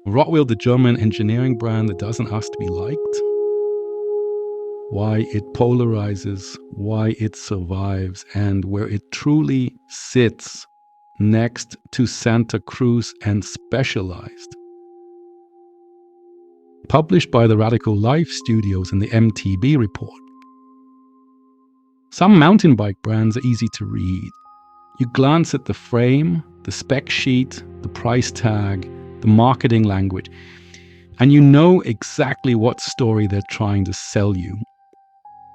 Rotwild, the German engineering brand that doesn't ask to be liked, why it polarizes, why it survives, and where it truly sits next to Santa Cruz and Specialized. Published by the Radical Life Studios in the MTB report. Some mountain bike brands are easy to read. You glance at the frame, the spec sheet, the price tag, the marketing language, and you know exactly what story they're trying to sell you.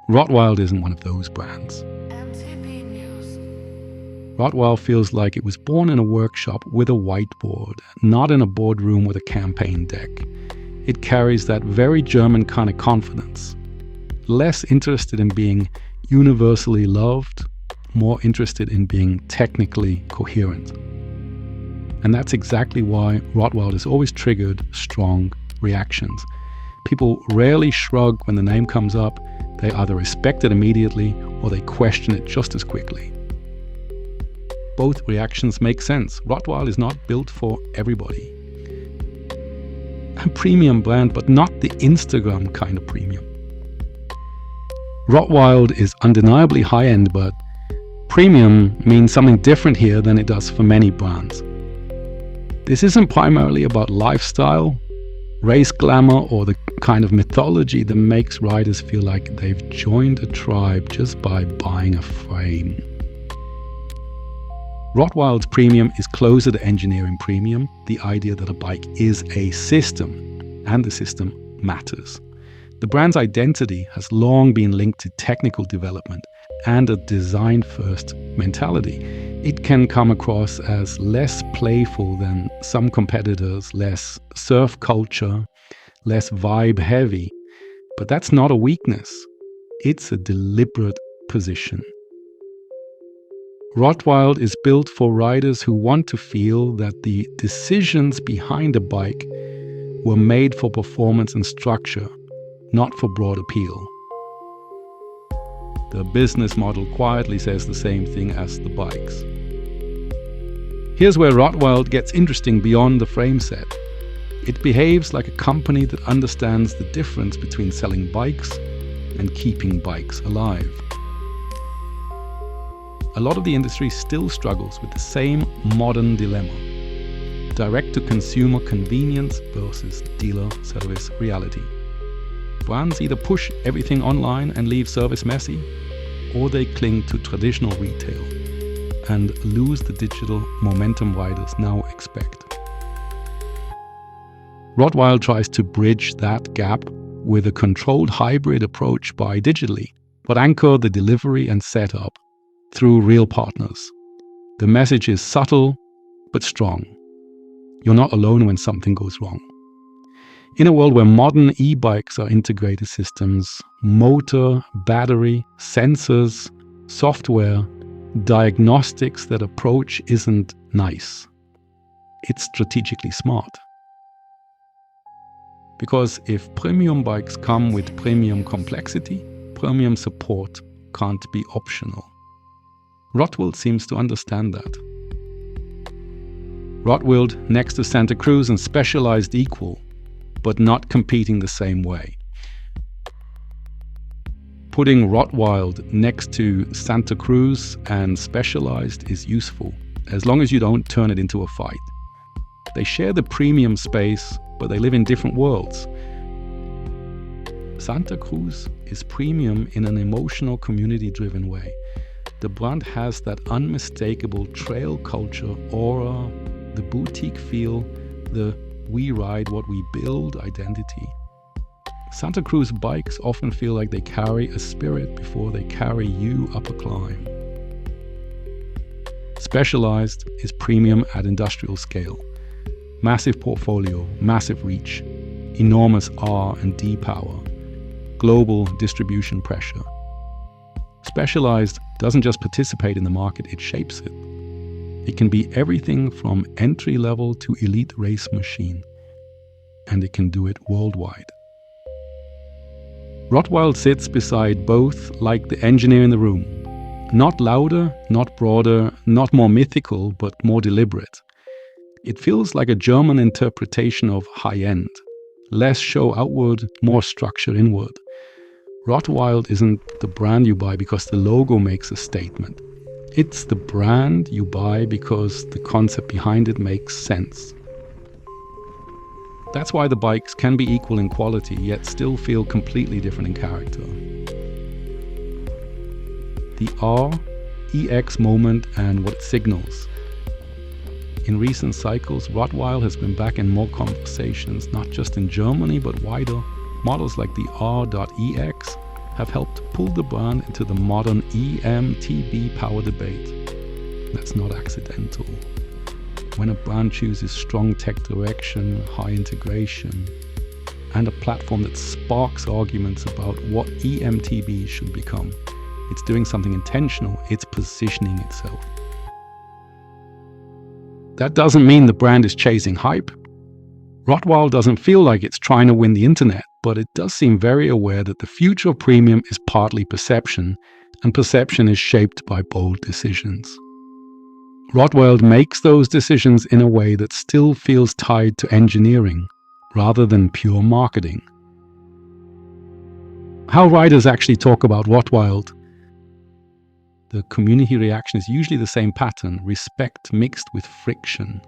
Rotwild isn't one of those brands. Rotwild feels like it was born in a workshop with a whiteboard, not in a boardroom with a campaign deck. It carries that very German kind of confidence. Less interested in being universally loved, more interested in being technically coherent. And that's exactly why Rotwild has always triggered strong reactions. People rarely shrug when the name comes up. They either respect it immediately or they question it just as quickly. Both reactions make sense. Rotwild is not built for everybody. A premium brand, but not the Instagram kind of premium. Rotwild is undeniably high-end, but premium means something different here than it does for many brands. This isn't primarily about lifestyle, race glamour, or the kind of mythology that makes riders feel like they've joined a tribe just by buying a frame. Rotwild's premium is closer to engineering premium, the idea that a bike is a system, and the system matters. The brand's identity has long been linked to technical development and a design-first mentality. It can come across as less playful than some competitors, less surf culture, less vibe-heavy. But that's not a weakness. It's a deliberate position. Rotwild is built for riders who want to feel that the decisions behind a bike were made for performance and structure, not for broad appeal. The business model quietly says the same thing as the bikes. Here's where Rotwild gets interesting beyond the frame set. It behaves like a company that understands the difference between selling bikes and keeping bikes alive. A lot of the industry still struggles with the same modern dilemma: direct-to-consumer convenience versus dealer service reality. Brands either push everything online and leave service messy, or they cling to traditional retail and lose the digital momentum riders now expect. Rotwild tries to bridge that gap with a controlled hybrid approach by digitally, but anchor the delivery and setup through real partners. The message is subtle but strong. You're not alone when something goes wrong. In a world where modern e-bikes are integrated systems, motor, battery, sensors, software, diagnostics, that approach isn't nice. It's strategically smart. Because if premium bikes come with premium complexity, premium support can't be optional. Rotwild seems to understand that. Rotwild next to Santa Cruz and Specialized equal, but not competing the same way. Putting Rotwild next to Santa Cruz and Specialized is useful, as long as you don't turn it into a fight. They share the premium space, but they live in different worlds. Santa Cruz is premium in an emotional, community-driven way. The brand has that unmistakable trail culture aura, the boutique feel, the we ride what we build identity. Santa Cruz bikes often feel like they carry a spirit before they carry you up a climb. Specialized is premium at industrial scale. Massive portfolio, massive reach, enormous R&D power, global distribution pressure. Specialized doesn't just participate in the market, it shapes it. It can be everything from entry level to elite race machine, and it can do it worldwide. Rotwild sits beside both like the engineer in the room. Not louder, not broader, not more mythical, but more deliberate. It feels like a German interpretation of high-end. Less show outward, more structure inward. Rotwild isn't the brand you buy because the logo makes a statement. It's the brand you buy because the concept behind it makes sense. That's why the bikes can be equal in quality, yet still feel completely different in character. The REX moment and what it signals. In recent cycles, Rotwild has been back in more conversations, not just in Germany, but wider. Models like the R.EX have helped pull the brand into the modern EMTB power debate. That's not accidental. When a brand chooses strong tech direction, high integration, and a platform that sparks arguments about what EMTB should become, it's doing something intentional, it's positioning itself. That doesn't mean the brand is chasing hype. Rotwild doesn't feel like it's trying to win the internet, but it does seem very aware that the future of premium is partly perception, and perception is shaped by bold decisions. Rotwild makes those decisions in a way that still feels tied to engineering, rather than pure marketing. How riders actually talk about Rotwild. The community reaction is usually the same pattern, respect mixed with friction.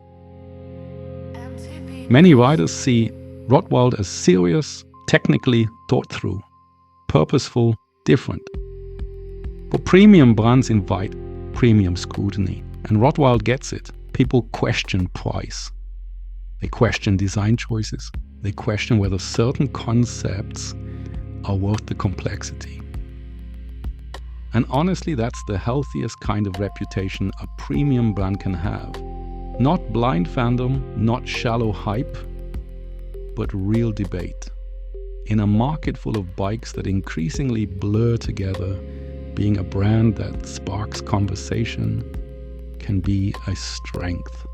Many riders see Rotwild as serious, technically thought through, purposeful, different. But premium brands invite premium scrutiny, and Rotwild gets it. People question price. They question design choices. They question whether certain concepts are worth the complexity. And honestly, that's the healthiest kind of reputation a premium brand can have. Not blind fandom, not shallow hype, but real debate. In a market full of bikes that increasingly blur together, being a brand that sparks conversation can be a strength.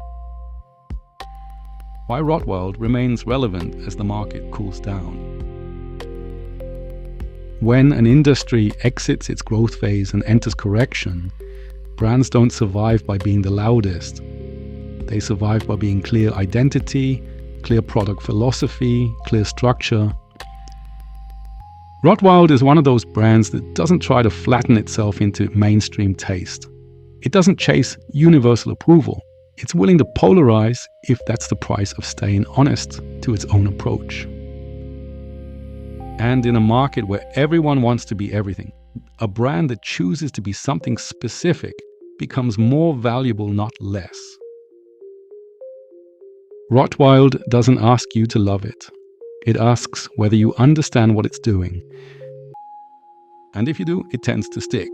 Why Rotwild remains relevant as the market cools down. When an industry exits its growth phase and enters correction, brands don't survive by being the loudest. They survive by being clear identity, clear product philosophy, clear structure. Rotwild is one of those brands that doesn't try to flatten itself into mainstream taste. It doesn't chase universal approval. It's willing to polarize if that's the price of staying honest to its own approach. And in a market where everyone wants to be everything, a brand that chooses to be something specific becomes more valuable, not less. Rotwild doesn't ask you to love it. It asks whether you understand what it's doing. And if you do, it tends to stick.